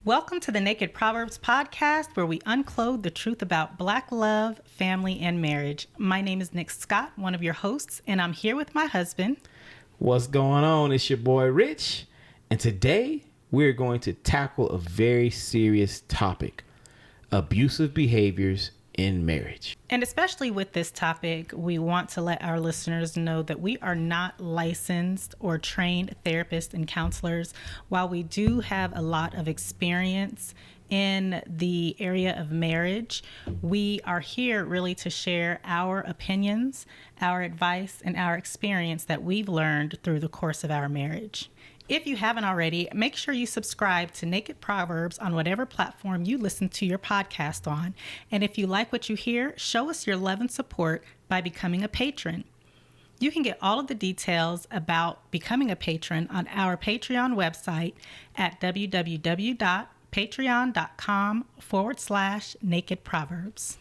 Welcome to the Naked Proverbs podcast, where we unclothe the truth about Black love, family, and marriage. My name is Nik Scott, one of your hosts, and I'm here with my husband. What's going on? It's your boy Rich, and today we're going to tackle a very serious topic: abusive behaviors in marriage. And especially with this topic, we want to let our listeners know that we are not licensed or trained therapists and counselors. While we do have a lot of experience in the area of marriage, we are here really to share our opinions, our advice, and our experience that we've learned through the course of our marriage. If you haven't already, make sure you subscribe to Naked Proverbs on whatever platform you listen to your podcast on. And if you like what you hear, show us your love and support by becoming a patron. You can get all of the details about becoming a patron on our Patreon website at www.patreon.com/Naked Proverbs.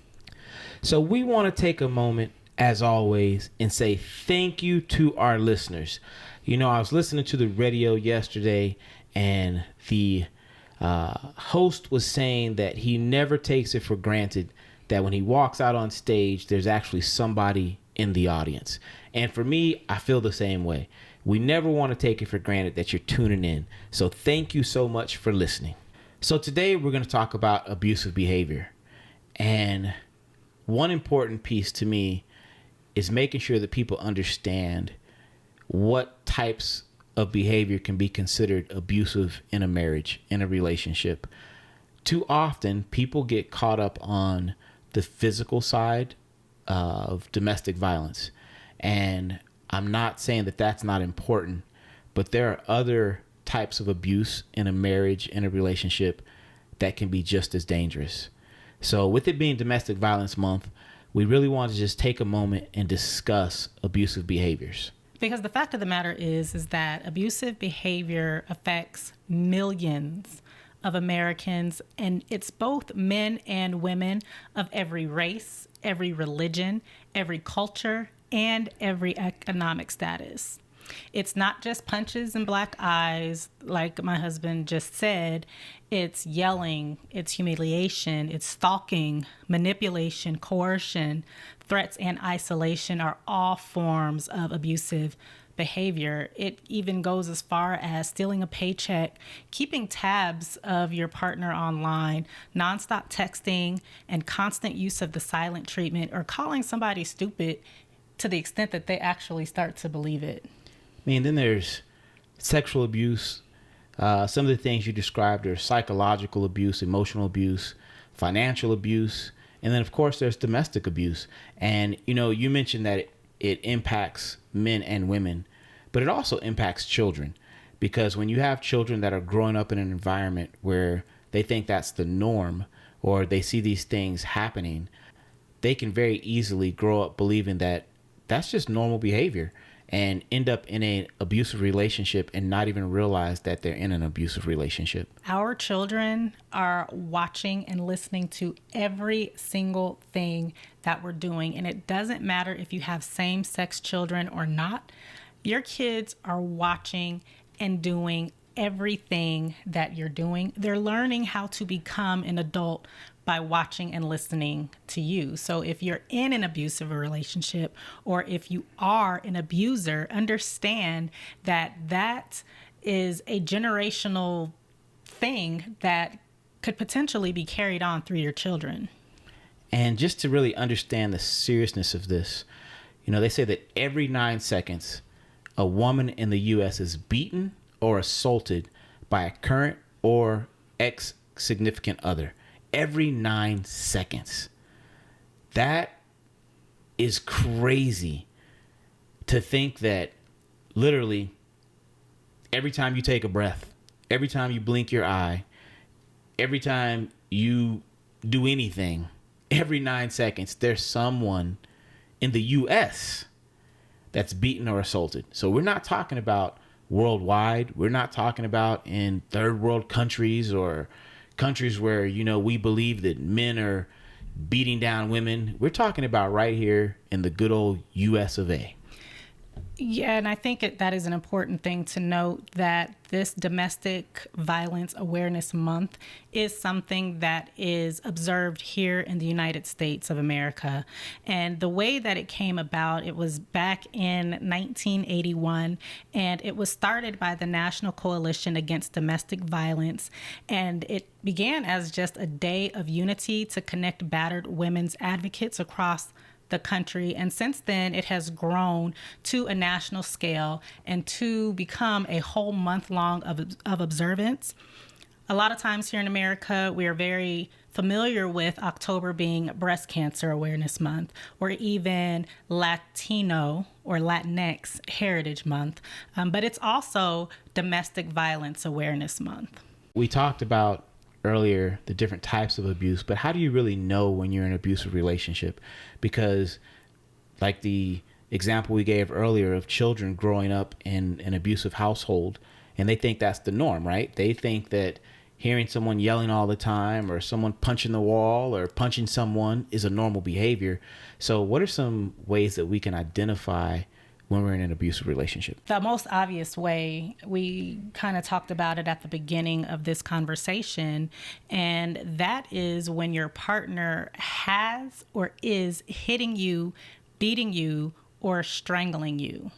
So we want to take a moment, as always, and say thank you to our listeners. You know, I was listening to the radio yesterday, and the host was saying that he never takes it for granted that when he walks out on stage, there's actually somebody in the audience. And for me, I feel the same way. We never want to take it for granted that you're tuning in. So thank you so much for listening. So today we're going to talk about abusive behavior. And one important piece to me is making sure that people understand what types of behavior can be considered abusive in a marriage, in a relationship. Too often, people get caught up on the physical side of domestic violence. And I'm not saying that that's not important, but there are other types of abuse in a marriage, in a relationship, that can be just as dangerous. So with it being Domestic Violence Month, we really want to just take a moment and discuss abusive behaviors. Because the fact of the matter is that abusive behavior affects millions of Americans, and it's both men and women of every race, every religion, every culture, and every economic status. It's not just punches and black eyes, like my husband just said. It's yelling, it's humiliation, it's stalking, manipulation, coercion, threats, and isolation are all forms of abusive behavior. It even goes as far as stealing a paycheck, keeping tabs of your partner online, nonstop texting, and constant use of the silent treatment, or calling somebody stupid to the extent that they actually start to believe it. I mean, then there's sexual abuse. Some of the things you described are psychological abuse, emotional abuse, financial abuse, and then, of course, there's domestic abuse. And, you know, you mentioned that it impacts men and women, but it also impacts children. Because when you have children that are growing up in an environment where they think that's the norm, or they see these things happening, they can very easily grow up believing that that's just normal behavior, and end up in an abusive relationship and not even realize that they're in an abusive relationship. Our children are watching and listening to every single thing that we're doing. And it doesn't matter if you have same-sex children or not. Your kids are watching and doing everything that you're doing. They're learning how to become an adult by watching and listening to you. So if you're in an abusive relationship, or if you are an abuser, understand that that is a generational thing that could potentially be carried on through your children. And just to really understand the seriousness of this, you know, they say that every 9 seconds, a woman in the U.S. is beaten or assaulted by a current or ex-significant other. Every 9 seconds. That is crazy to think that literally every time you take a breath, every time you blink your eye, every time you do anything, every 9 seconds, there's someone in the U.S. that's beaten or assaulted. So we're not talking about worldwide. We're not talking about in third world countries or countries where, you know, we believe that men are beating down women. We're talking about right here in the good old U.S. of A. Yeah, and I think that is an important thing to note, that this Domestic Violence Awareness Month is something that is observed here in the United States of America. And the way that it came about, it was back in 1981, and it was started by the National Coalition Against Domestic Violence. And it began as just a day of unity to connect battered women's advocates across the country. And since then, it has grown to a national scale and to become a whole month long of observance. A lot of times here in America, we are very familiar with October being Breast Cancer Awareness Month, or even Latino or Latinx Heritage Month. But it's also Domestic Violence Awareness Month. We talked about earlier the different types of abuse, but how do you really know when you're in an abusive relationship? Because like the example we gave earlier of children growing up in an abusive household, and they think that's the norm, right? They think that hearing someone yelling all the time or someone punching the wall or punching someone is a normal behavior. So what are some ways that we can identify when we're in an abusive relationship? The most obvious way, we kind of talked about it at the beginning of this conversation, and that is when your partner has or is hitting you, beating you, or strangling you.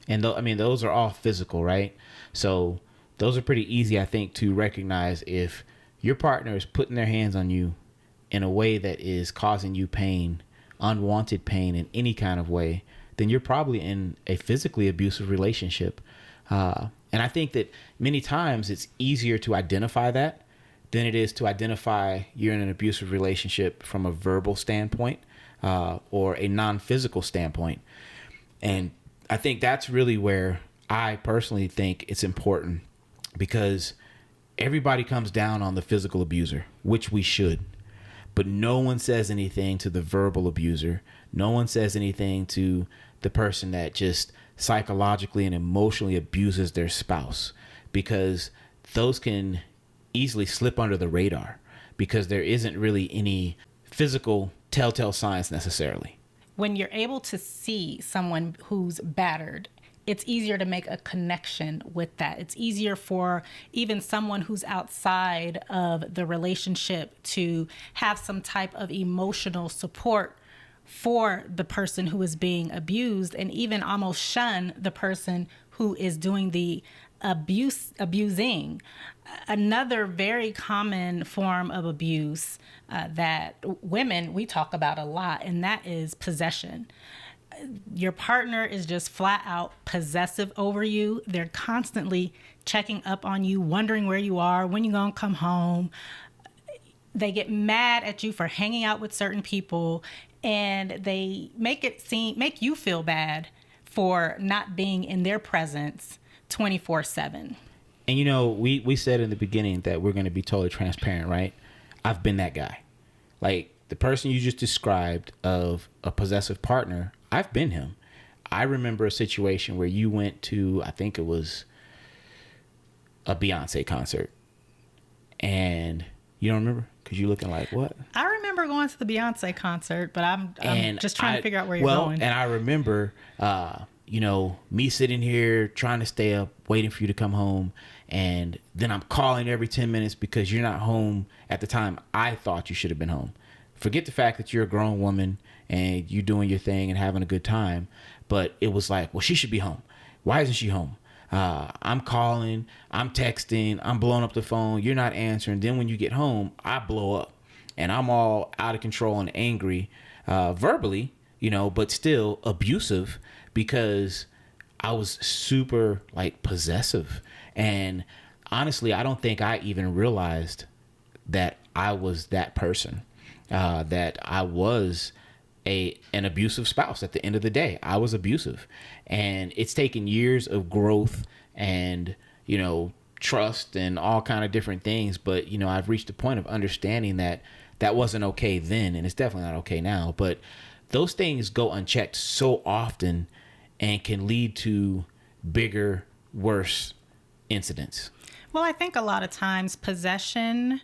And those are all physical, right? So those are pretty easy, I think, to recognize. If your partner is putting their hands on you in a way that is causing you pain, unwanted pain in any kind of way, then you're probably in a physically abusive relationship. And I think that many times it's easier to identify that than it is to identify you're in an abusive relationship from a verbal standpoint or a non-physical standpoint. And I think that's really where I personally think it's important, because everybody comes down on the physical abuser, which we should. But no one says anything to the verbal abuser. No one says anything to the person that just psychologically and emotionally abuses their spouse, because those can easily slip under the radar because there isn't really any physical telltale signs necessarily. When you're able to see someone who's battered, it's easier to make a connection with that. It's easier for even someone who's outside of the relationship to have some type of emotional support for the person who is being abused, and even almost shun the person who is doing the abusing. Another very common form of abuse that women, we talk about a lot, and that is possession. Your partner is just flat out possessive over you. They're constantly checking up on you, wondering where you are, when you're gonna come home. They get mad at you for hanging out with certain people, and they make you feel bad for not being in their presence 24/7. And we said in the beginning that we're going to be totally transparent, right? I've been that guy. Like the person you just described of a possessive partner, I've been him. I remember a situation where you went to, I think it was a Beyonce concert, and you don't remember because you're looking like, what? I remember going to the Beyonce concert, but I'm just trying to figure out where you're going. And I remember, me sitting here trying to stay up, waiting for you to come home. And then I'm calling every 10 minutes because you're not home at the time I thought you should have been home. Forget the fact that you're a grown woman and you're doing your thing and having a good time. But it was like, well, she should be home. Why isn't she home? I'm calling, I'm texting, I'm blowing up the phone. You're not answering. Then when you get home, I blow up and I'm all out of control and angry, verbally, but still abusive because I was super possessive. And honestly, I don't think I even realized that I was that person, that I was an abusive spouse. At the end of the day, I was abusive, and it's taken years of growth and trust and all kind of different things. But I've reached a point of understanding that wasn't okay then, and it's definitely not okay now. But those things go unchecked so often and can lead to bigger, worse incidents. Well, I think a lot of times possession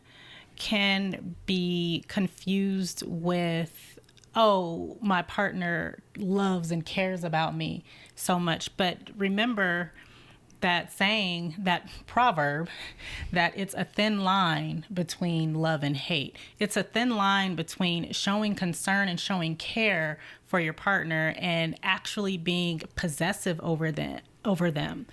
can be confused with oh, my partner loves and cares about me so much. But remember that saying, that proverb, that it's a thin line between love and hate. It's a thin line between showing concern and showing care for your partner and actually being possessive over them.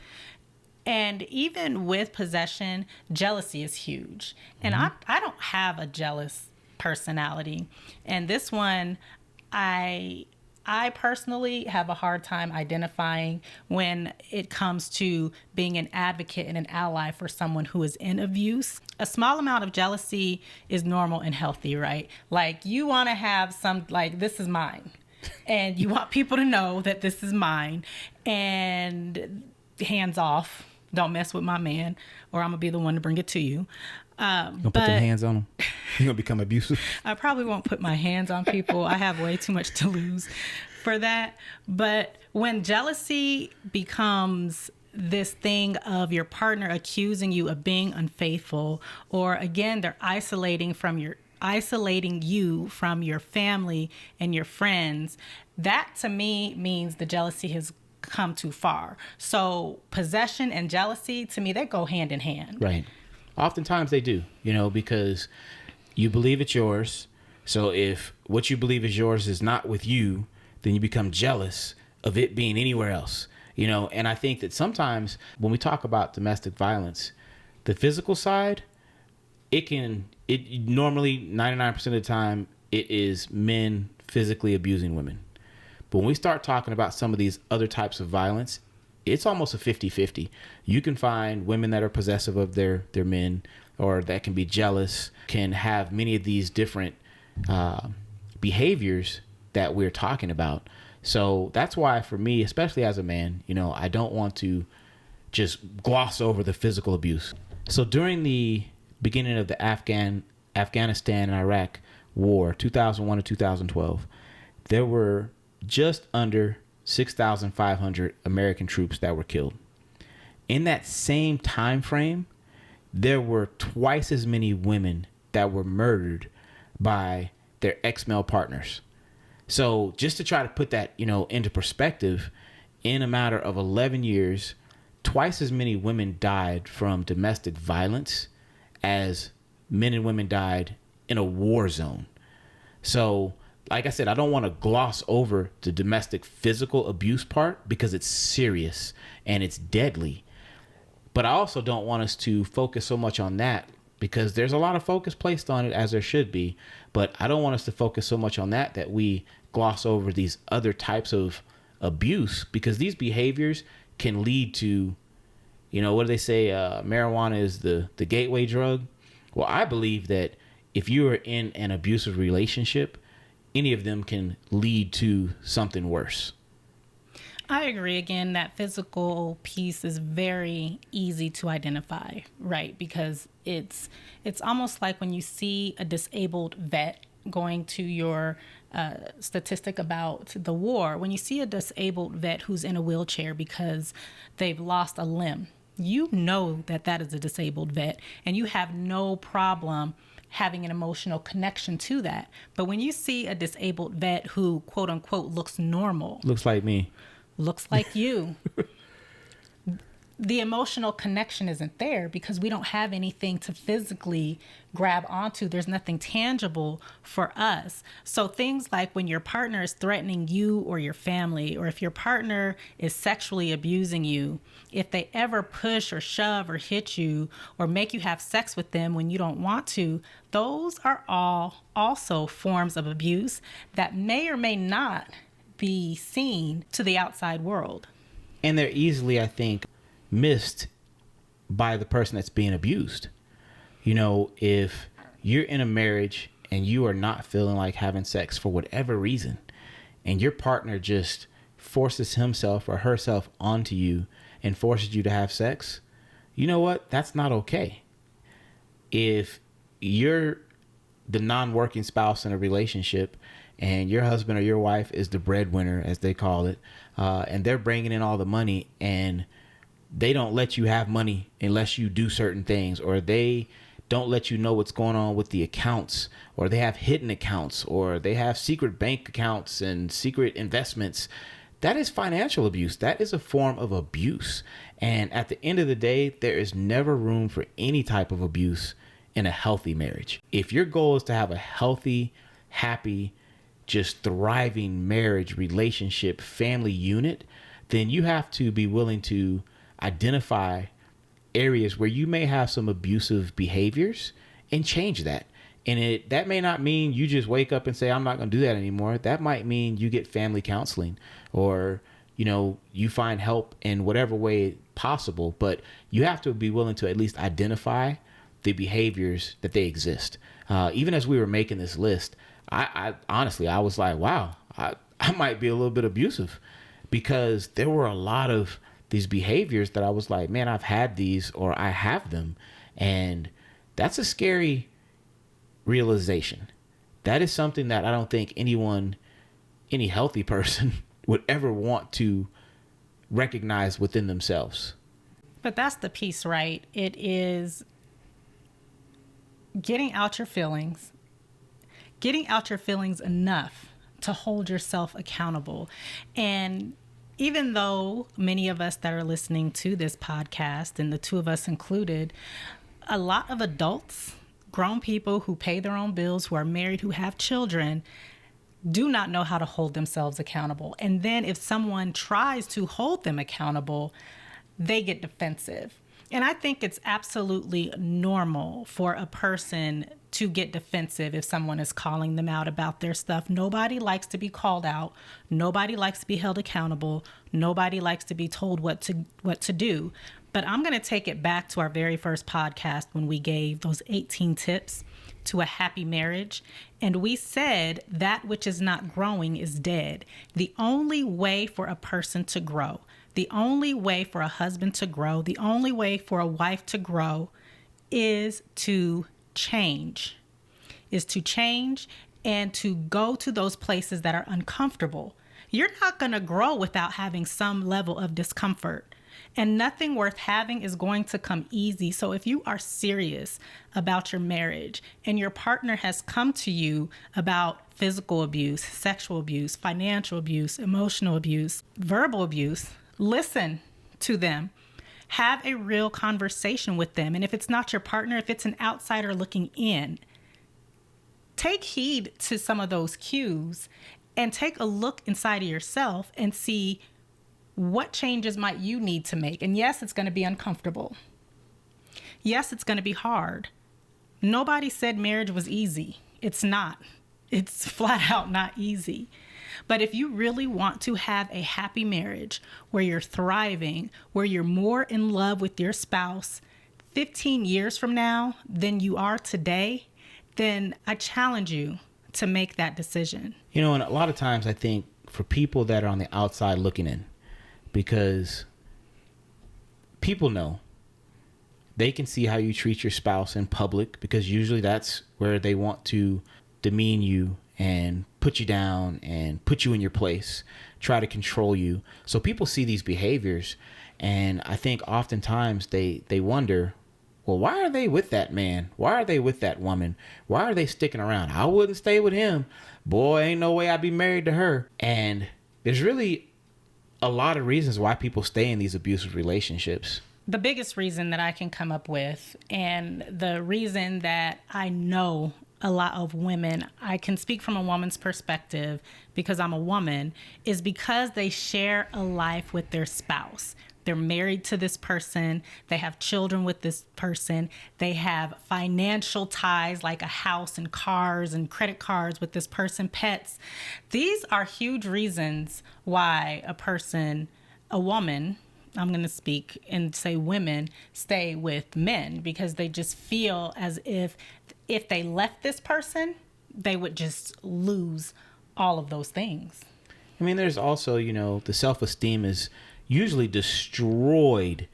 And even with possession, jealousy is huge. And I don't have a jealous personality. And this one, I personally have a hard time identifying when it comes to being an advocate and an ally for someone who is in abuse. A small amount of jealousy is normal and healthy, right? Like, you want to have some, like, this is mine. And you want people to know that this is mine. And hands off. Don't mess with my man, or I'm going to be the one to bring it to you. You're going to put them hands on them? You're going to become abusive? I probably won't put my hands on people. I have way too much to lose for that. But when jealousy becomes this thing of your partner accusing you of being unfaithful, or again, they're isolating you from your family and your friends, that to me means the jealousy has come too far. So possession and jealousy, to me, they go hand in hand. Right. Oftentimes they do, because you believe it's yours. So if what you believe is yours is not with you, then you become jealous of it being anywhere else, and I think that sometimes when we talk about domestic violence, the physical side, it normally 99% of the time it is men physically abusing women. But when we start talking about some of these other types of violence, it's almost a 50-50. You can find women that are possessive of their men, or that can be jealous, can have many of these different behaviors that we're talking about. So that's why for me, especially as a man, I don't want to just gloss over the physical abuse. So during the beginning of the Afghanistan and Iraq war, 2001 to 2012, there were just under 6,500 American troops that were killed. In that same time frame, there were twice as many women that were murdered by their ex-male partners. So just to try to put that, into perspective, in a matter of 11 years, twice as many women died from domestic violence as men and women died in a war zone. So, like I said, I don't want to gloss over the domestic physical abuse part because it's serious and it's deadly. But I also don't want us to focus so much on that because there's a lot of focus placed on it, as there should be. But I don't want us to focus so much on that we gloss over these other types of abuse, because these behaviors can lead to, what do they say? Marijuana is the gateway drug. Well, I believe that if you are in an abusive relationship, any of them can lead to something worse. I agree. Again, that physical piece is very easy to identify, right? Because it's almost like when you see a disabled vet, going to your statistic about the war, when you see a disabled vet who's in a wheelchair because they've lost a limb, you know that is a disabled vet, and you have no problem having an emotional connection to that. But when you see a disabled vet who, quote unquote, looks normal, looks like me, looks like you, the emotional connection isn't there because we don't have anything to physically grab onto. There's nothing tangible for us. So things like when your partner is threatening you or your family, or if your partner is sexually abusing you, if they ever push or shove or hit you or make you have sex with them when you don't want to, those are all also forms of abuse that may or may not be seen to the outside world. And they're easily, I think, missed by the person that's being abused. If you're in a marriage and you are not feeling like having sex for whatever reason, and your partner just forces himself or herself onto you and forces you to have sex, you know what? That's not okay. If you're the non-working spouse in a relationship and your husband or your wife is the breadwinner, as they call it, and they're bringing in all the money, and they don't let you have money unless you do certain things, or they don't let you know what's going on with the accounts, or they have hidden accounts, or they have secret bank accounts and secret investments. That is financial abuse. That is a form of abuse. And at the end of the day, there is never room for any type of abuse in a healthy marriage. If your goal is to have a healthy, happy, just thriving marriage, relationship, family unit, then you have to be willing to identify areas where you may have some abusive behaviors and change that. And that may not mean you just wake up and say, I'm not going to do that anymore. That might mean you get family counseling, or, you find help in whatever way possible. But you have to be willing to at least identify the behaviors that they exist. Even as we were making this list, I honestly, I was like, wow, I might be a little bit abusive, because there were a lot of these behaviors that I was like, man, I've had these, or I have them. And that's a scary realization. That is something that I don't think any healthy person would ever want to recognize within themselves. But that's the piece, right? It is getting out your feelings enough to hold yourself accountable. And even though many of us that are listening to this podcast, and the two of us included, a lot of adults, grown people who pay their own bills, who are married, who have children, do not know how to hold themselves accountable. And then if someone tries to hold them accountable, they get defensive. And I think it's absolutely normal for a person to get defensive if someone is calling them out about their stuff. Nobody likes to be called out. Nobody likes to be held accountable. Nobody likes to be told what to do. But I'm going to take it back to our very first podcast when we gave those 18 tips to a happy marriage. And we said that which is not growing is dead. The only way for a person to grow, the only way for a husband to grow, the only way for a wife to grow is to change, and to go to those places that are uncomfortable. You're not going to grow without having some level of discomfort. And nothing worth having is going to come easy. So if you are serious about your marriage and your partner has come to you about physical abuse, sexual abuse, financial abuse, emotional abuse, verbal abuse, listen to them. Have a real conversation with them. And if it's not your partner, if it's an outsider looking in, take heed to some of those cues and take a look inside of yourself and see what changes might you need to make. And yes, it's going to be uncomfortable. Yes, it's going to be hard. Nobody said marriage was easy. It's not. It's flat out not easy. But if you really want to have a happy marriage where you're thriving, where you're more in love with your spouse 15 years from now than you are today, then I challenge you to make that decision. And a lot of times I think for people that are on the outside looking in, because people know, they can see how you treat your spouse in public, because usually that's where they want to demean you and put you down and put you in your place, try to control you. So people see these behaviors, and I think oftentimes they wonder, well, why are they with that man? Why are they with that woman? Why are they sticking around? I wouldn't stay with him. Boy, ain't no way I'd be married to her. And there's really a lot of reasons why people stay in these abusive relationships. The biggest reason that I can come up with, and the reason that I know a lot of women, I can speak from a woman's perspective because I'm a woman, is because they share a life with their spouse. They're married to this person. They have children with this person. They have financial ties like a house and cars and credit cards with this person, pets. These are huge reasons why a woman, I'm going to speak and say women, stay with men, because they just feel as if they left this person, they would just lose all of those things. I mean, there's also, the self-esteem is usually destroyed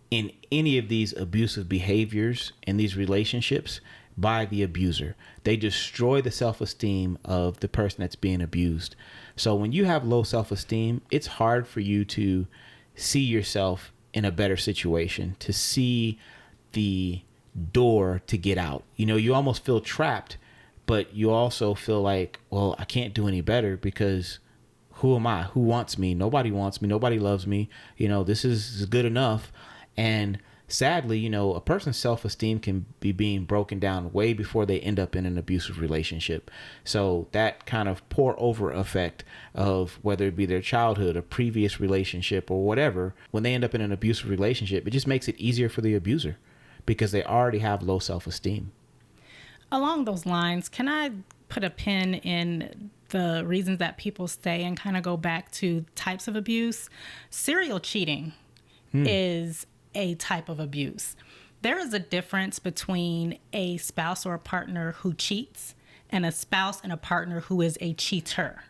in any of these abusive behaviors in these relationships by the abuser. They destroy the self-esteem of the person that's being abused. So when you have low self-esteem, it's hard for you to see yourself in a better situation, to see the door to get out. You know, you almost feel trapped, but you also feel like, well, I can't do any better because who am I? Who wants me? Nobody wants me. Nobody loves me. You know, this is good enough. And sadly, you know, a person's self-esteem can be being broken down way before they end up in an abusive relationship. So that kind of pour over effect of whether it be their childhood, a previous relationship, or whatever, when they end up in an abusive relationship, it just makes it easier for the abuser because they already have low self-esteem. Along those lines, can I put a pin in the reasons that people stay and kind of go back to types of abuse? Serial cheating is a type of abuse. There is a difference between a spouse or a partner who cheats and a spouse and a partner who is a cheater.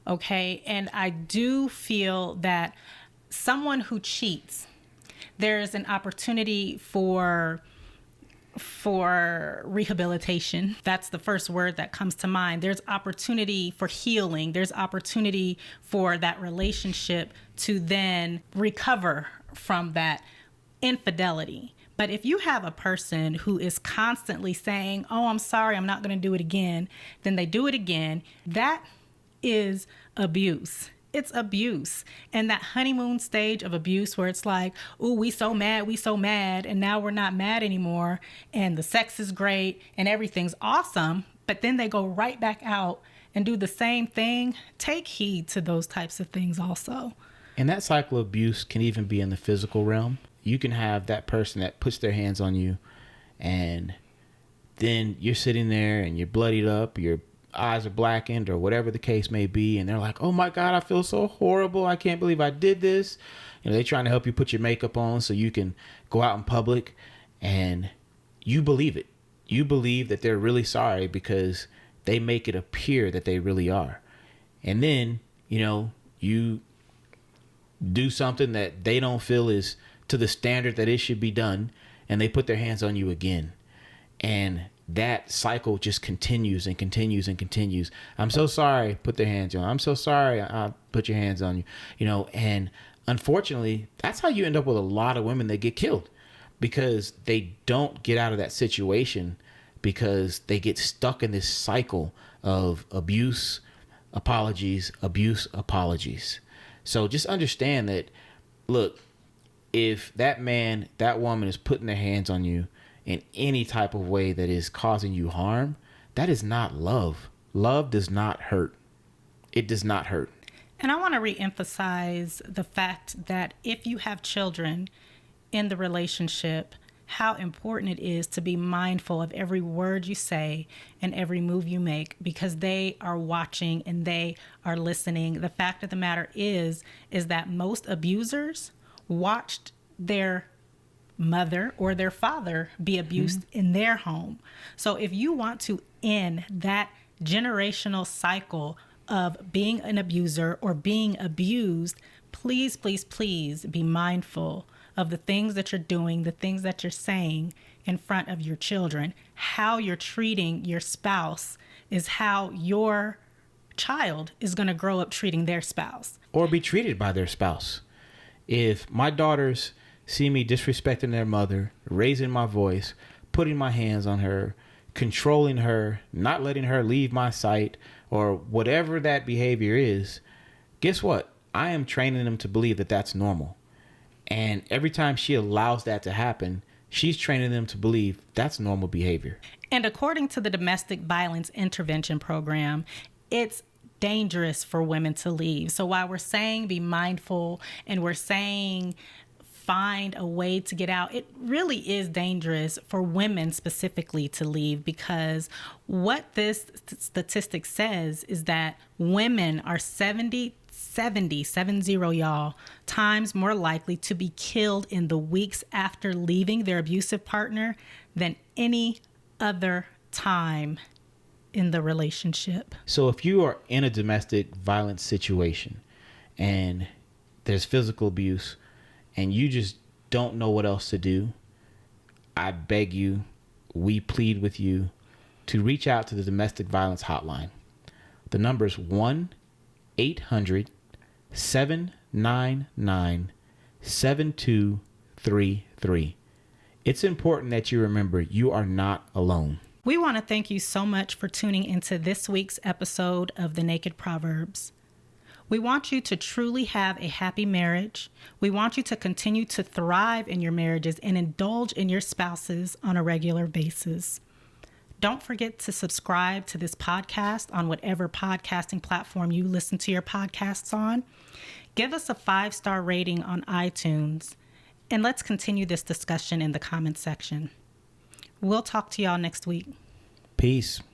Okay? And I do feel that someone who cheats, there's an opportunity for rehabilitation. That's the first word that comes to mind. There's opportunity for healing. There's opportunity for that relationship to then recover from that infidelity. But if you have a person who is constantly saying, oh, I'm sorry, I'm not going to do it again, then they do it again, that is abuse. It's abuse. And that honeymoon stage of abuse where it's like, ooh, we so mad, and now we're not mad anymore, and the sex is great, and everything's awesome, but then they go right back out and do the same thing. Take heed to those types of things also. And that cycle of abuse can even be in the physical realm. You can have that person that puts their hands on you, and then you're sitting there and you're bloodied up, your eyes are blackened or whatever the case may be, and they're like, oh my God, I feel so horrible. I can't believe I did this. You know, they're trying to help you put your makeup on so you can go out in public, and you believe it. You believe that they're really sorry because they make it appear that they really are. And then, you know, you do something that they don't feel is to the standard that it should be done, and they put their hands on you again. And that cycle just continues and continues and continues. I'm so sorry, put their hands on. I'm so sorry, I'll put your hands on you. You know, and unfortunately, that's how you end up with a lot of women that get killed, because they don't get out of that situation because they get stuck in this cycle of abuse, apologies, abuse, apologies. So just understand that, look, if that man, that woman is putting their hands on you in any type of way that is causing you harm, that is not love. Love does not hurt. It does not hurt. And I want to reemphasize the fact that if you have children in the relationship, how important it is to be mindful of every word you say and every move you make, because they are watching and they are listening. The fact of the matter is that most abusers watched their mother or their father be abused in their home. So if you want to end that generational cycle of being an abuser or being abused, please, please, please be mindful of the things that you're doing, the things that you're saying in front of your children. How you're treating your spouse is how your child is going to grow up treating their spouse. Or be treated by their spouse. If my daughters see me disrespecting their mother, raising my voice, putting my hands on her, controlling her, not letting her leave my sight, or whatever that behavior is, guess what? I am training them to believe that that's normal. And every time she allows that to happen, she's training them to believe that's normal behavior. And according to the Domestic Violence Intervention Program, it's dangerous for women to leave. So while we're saying be mindful and we're saying find a way to get out, it really is dangerous for women specifically to leave, because what this statistic says is that women are 70 y'all times more likely to be killed in the weeks after leaving their abusive partner than any other time in the relationship. So if you are in a domestic violence situation and there's physical abuse and you just don't know what else to do, I beg you, we plead with you to reach out to the Domestic Violence Hotline. The number is 1-800-799-7233. it's important that you remember you are not alone. We want to thank you so much for tuning into this week's episode of the Naked Proverbs. We want you to truly have a happy marriage. We want you to continue to thrive in your marriages and indulge in your spouses on a regular basis. Don't forget to subscribe to this podcast on whatever podcasting platform you listen to your podcasts on. Give us a 5-star rating on iTunes, and let's continue this discussion in the comments section. We'll talk to y'all next week. Peace.